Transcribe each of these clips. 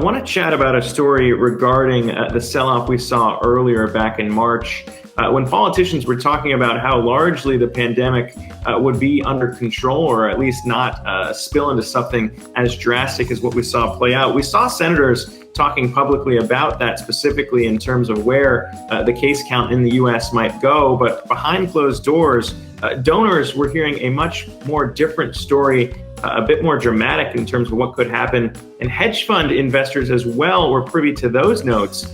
want to chat about a story regarding the sell-off we saw earlier back in March when politicians were talking about how largely the pandemic would be under control, or at least not spill into something as drastic as what we saw play out. We saw senators talking publicly about that, specifically in terms of where the case count in the U.S. might go. But behind closed doors, donors were hearing a much more different story, a bit more dramatic in terms of what could happen. And hedge fund investors as well were privy to those notes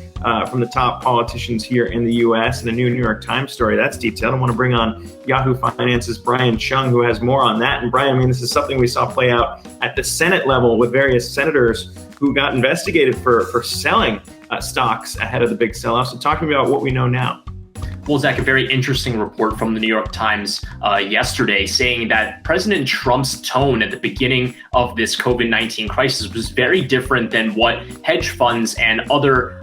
from the top politicians here in the U.S. in a new New York Times story. That's detailed. I want to bring on Yahoo Finance's Brian Chung, who has more on that. And Brian, I mean, this is something we saw play out at the Senate level with various senators who got investigated for selling stocks ahead of the big sell-off. So talk to me about what we know now. Well, Zach, a very interesting report from the New York Times yesterday saying that President Trump's tone at the beginning of this COVID-19 crisis was very different than what hedge funds and other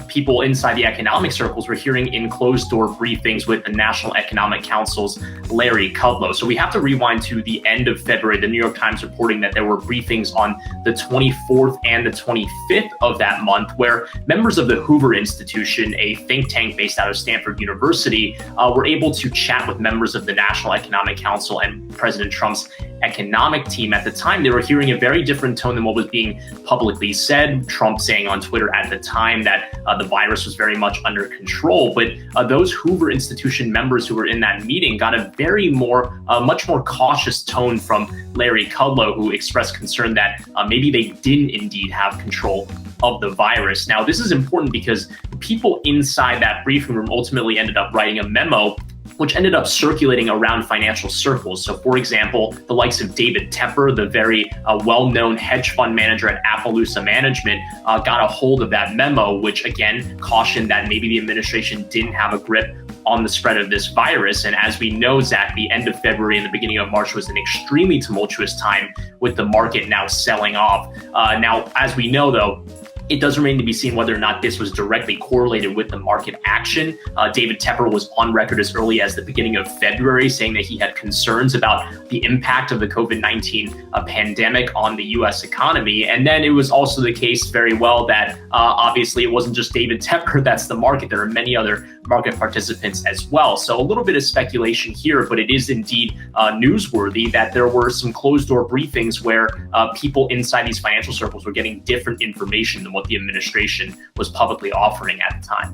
people inside the economic circles were hearing in closed-door briefings with the National Economic Council's Larry Kudlow. So we have to rewind to the end of February. The New York Times reporting that there were briefings on the 24th and the 25th of that month where members of the Hoover Institution, a think tank based out of Stanford University, were able to chat with members of the National Economic Council and President Trump's economic team. At the time, they were hearing a very different tone than what was being publicly said. Trump saying on Twitter at the time that the virus was very much under control. But those Hoover Institution members who were in that meeting got a much more cautious tone from Larry Kudlow, who expressed concern that maybe they didn't indeed have control of the virus. Now, this is important because people inside that briefing room ultimately ended up writing a memo which ended up circulating around financial circles. So, for example, the likes of David Tepper, the very well-known hedge fund manager at Appaloosa Management, got a hold of that memo, which again cautioned that maybe the administration didn't have a grip on the spread of this virus. And as we know, Zach, the end of February and the beginning of March was an extremely tumultuous time with the market now selling off. Now, as we know, though, it does remain to be seen whether or not this was directly correlated with the market action. David Tepper was on record as early as the beginning of February saying that he had concerns about the impact of the COVID-19 pandemic on the U.S. economy. And then it was also the case very well that obviously it wasn't just David Tepper that's the market. There are many other market participants as well. So a little bit of speculation here, but it is indeed newsworthy that there were some closed door briefings where people inside these financial circles were getting different information than what the administration was publicly offering at the time.